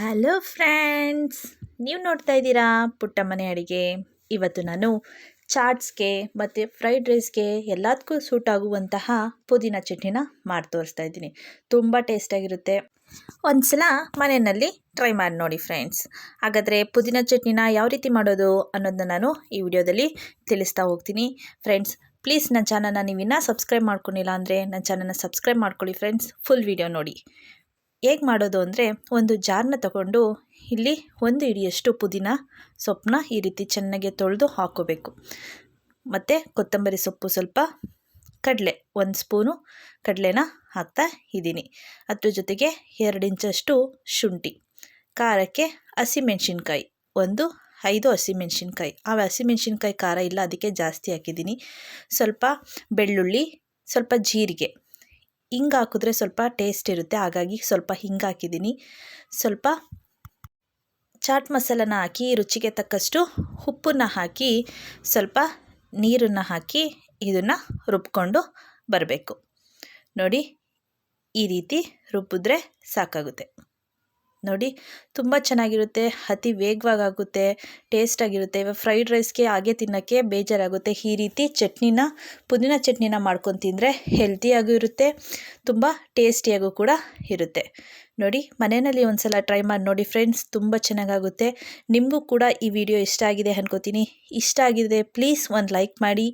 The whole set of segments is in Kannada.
ಹಲೋ ಫ್ರೆಂಡ್ಸ್, ನೀವು ನೋಡ್ತಾ ಇದ್ದೀರಾ ಪುಟ್ಟಮನೆ ಅಡುಗೆ. ಇವತ್ತು ನಾನು ಚಾಟ್ಸ್ಗೆ ಮತ್ತು ಫ್ರೈಡ್ ರೈಸ್ಗೆ ಎಲ್ಲದಕ್ಕೂ ಸೂಟ್ ಆಗುವಂತಹ ಪುದೀನ ಚಟ್ನಿನ ಮಾಡಿ ತೋರಿಸ್ತಾ ಇದ್ದೀನಿ. ತುಂಬ ಟೇಸ್ಟಾಗಿರುತ್ತೆ. ಒಂದು ಸಲ ಮನೆಯಲ್ಲಿ ಟ್ರೈ ಮಾಡಿ ನೋಡಿ ಫ್ರೆಂಡ್ಸ್. ಹಾಗಾದರೆ ಪುದೀನ ಚಟ್ನಿನ ಯಾವ ರೀತಿ ಮಾಡೋದು ಅನ್ನೋದನ್ನ ನಾನು ಈ ವಿಡಿಯೋದಲ್ಲಿ ತಿಳಿಸ್ತಾ ಹೋಗ್ತೀನಿ. ಫ್ರೆಂಡ್ಸ್, ಪ್ಲೀಸ್ ನನ್ನ ಚಾನಲ್ನ ನೀವು ಇನ್ನೂ ಸಬ್ಸ್ಕ್ರೈಬ್ ಮಾಡ್ಕೊಂಡಿಲ್ಲ ಅಂದರೆ ನನ್ನ ಚಾನಲ್ನ ಸಬ್ಸ್ಕ್ರೈಬ್ ಮಾಡ್ಕೊಳ್ಳಿ ಫ್ರೆಂಡ್ಸ್. ಫುಲ್ ವಿಡಿಯೋ ನೋಡಿ. ಹೇಗೆ ಮಾಡೋದು ಅಂದರೆ, ಒಂದು ಜಾರ್ನ ತಗೊಂಡು ಇಲ್ಲಿ 1 ಹಿಡಿಯಷ್ಟು ಪುದೀನ ಸೊಪ್ಪನ್ನ ಈ ರೀತಿ ಚೆನ್ನಾಗಿ ತೊಳೆದು ಹಾಕ್ಕೋಬೇಕು. ಮತ್ತು ಕೊತ್ತಂಬರಿ ಸೊಪ್ಪು ಸ್ವಲ್ಪ, ಕಡಲೆ 1 ಸ್ಪೂನು ಕಡಲೆನ ಹಾಕ್ತಾ ಇದ್ದೀನಿ. ಅದ್ರ ಜೊತೆಗೆ 2 ಇಂಚಷ್ಟು ಶುಂಠಿ, ಖಾರಕ್ಕೆ ಹಸಿಮೆಣ್ಸಿನ್ಕಾಯಿ 5 ಹಸಿಮೆಣ್ಸಿನ್ಕಾಯಿ. ಆ ಹಸಿಮೆಣ್ಸಿನ್ಕಾಯಿ ಖಾರ ಇಲ್ಲ, ಅದಕ್ಕೆ ಜಾಸ್ತಿ ಹಾಕಿದ್ದೀನಿ. ಸ್ವಲ್ಪ ಬೆಳ್ಳುಳ್ಳಿ, ಸ್ವಲ್ಪ ಜೀರಿಗೆ. ಹಿಂಗೆ ಹಾಕಿದ್ರೆ ಸ್ವಲ್ಪ ಟೇಸ್ಟ್ ಇರುತ್ತೆ, ಹಾಗಾಗಿ ಸ್ವಲ್ಪ ಹಿಂಗೆ ಹಾಕಿದ್ದೀನಿ. ಸ್ವಲ್ಪ ಚಾಟ್ ಮಸಾಲನ ಹಾಕಿ, ರುಚಿಗೆ ತಕ್ಕಷ್ಟು ಉಪ್ಪನ್ನು ಹಾಕಿ, ಸ್ವಲ್ಪ ನೀರನ್ನು ಹಾಕಿ ಇದನ್ನು ರುಬ್ಕೊಂಡು ಬರಬೇಕು. ನೋಡಿ, ಈ ರೀತಿ ರುಬ್ಬಿದ್ರೆ ಸಾಕಾಗುತ್ತೆ. ನೋಡಿ, ತುಂಬ ಚೆನ್ನಾಗಿರುತ್ತೆ, ಅತಿ ವೇಗವಾಗಿ ಆಗುತ್ತೆ, ಟೇಸ್ಟಾಗಿರುತ್ತೆ. ಇವಾಗ ಫ್ರೈಡ್ ರೈಸ್ಗೆ ಹಾಗೆ ತಿನ್ನೋಕ್ಕೆ ಬೇಜಾರಾಗುತ್ತೆ. ಈ ರೀತಿ ಚಟ್ನಿನ, ಪುದೀನ ಚಟ್ನಿನ ಮಾಡ್ಕೊಂಡು ತಿಂದರೆ ಹೆಲ್ತಿಯಾಗೂ ಇರುತ್ತೆ, ತುಂಬ ಟೇಸ್ಟಿಯಾಗೂ ಕೂಡ ಇರುತ್ತೆ. ನೋಡಿ, ಮನೆಯಲ್ಲಿ ಒಂದು ಸಲ ಟ್ರೈ ಮಾಡಿ ನೋಡಿ ಫ್ರೆಂಡ್ಸ್, ತುಂಬ ಚೆನ್ನಾಗಾಗುತ್ತೆ. ನಿಮಗೂ ಕೂಡ ಈ ವಿಡಿಯೋ ಇಷ್ಟ ಆಗಿದೆ ಅನ್ಕೋತೀನಿ. ಇಷ್ಟ ಆಗಿದೆ ಪ್ಲೀಸ್ ಒಂದು ಲೈಕ್ ಮಾಡಿ,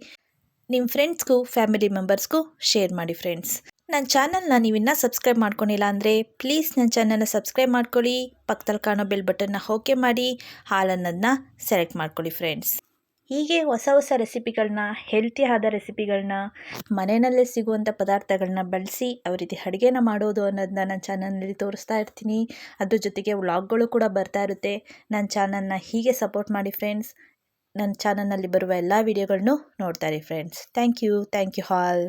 ನಿಮ್ಮ ಫ್ರೆಂಡ್ಸ್ಗೂ ಫ್ಯಾಮಿಲಿ ಮೆಂಬರ್ಸ್ಗೂ ಶೇರ್ ಮಾಡಿ ಫ್ರೆಂಡ್ಸ್. ನನ್ನ ಚಾನಲ್ನ ನೀವು ಇನ್ನೂ ಸಬ್ಸ್ಕ್ರೈಬ್ ಮಾಡ್ಕೊಂಡಿಲ್ಲ ಅಂದರೆ ಪ್ಲೀಸ್ ನನ್ನ ಚಾನಲ್ನ ಸಬ್ಸ್ಕ್ರೈಬ್ ಮಾಡ್ಕೊಳ್ಳಿ. ಪಕ್ಕದಲ್ಲಿ ಕಾಣೋ ಬೆಲ್ ಬಟನ್ನ ಓಕೆ ಮಾಡಿ, ಹಾಲ್ ಅನ್ನೋದನ್ನ ಸೆಲೆಕ್ಟ್ ಮಾಡ್ಕೊಳ್ಳಿ ಫ್ರೆಂಡ್ಸ್. ಹೀಗೆ ಹೊಸ ಹೊಸ ರೆಸಿಪಿಗಳನ್ನ, ಹೆಲ್ತಿ ಆದ ರೆಸಿಪಿಗಳನ್ನ, ಮನೆಯಲ್ಲೇ ಸಿಗುವಂಥ ಪದಾರ್ಥಗಳನ್ನ ಬಳಸಿ ಯಾವ ರೀತಿ ಅಡುಗೆನ ಮಾಡೋದು ಅನ್ನೋದನ್ನ ನನ್ನ ಚಾನಲ್ನಲ್ಲಿ ತೋರಿಸ್ತಾ ಇರ್ತೀನಿ. ಅದ್ರ ಜೊತೆಗೆ ವ್ಲಾಗ್ಗಳು ಕೂಡ ಬರ್ತಾ ಇರುತ್ತೆ. ನನ್ನ ಚಾನಲ್ನ ಹೀಗೆ ಸಪೋರ್ಟ್ ಮಾಡಿ ಫ್ರೆಂಡ್ಸ್. ನನ್ನ ಚಾನಲ್ನಲ್ಲಿ ಬರುವ ಎಲ್ಲ ವೀಡಿಯೋಗಳನ್ನು ನೋಡ್ತಾರೆ ಫ್ರೆಂಡ್ಸ್. Thank you all.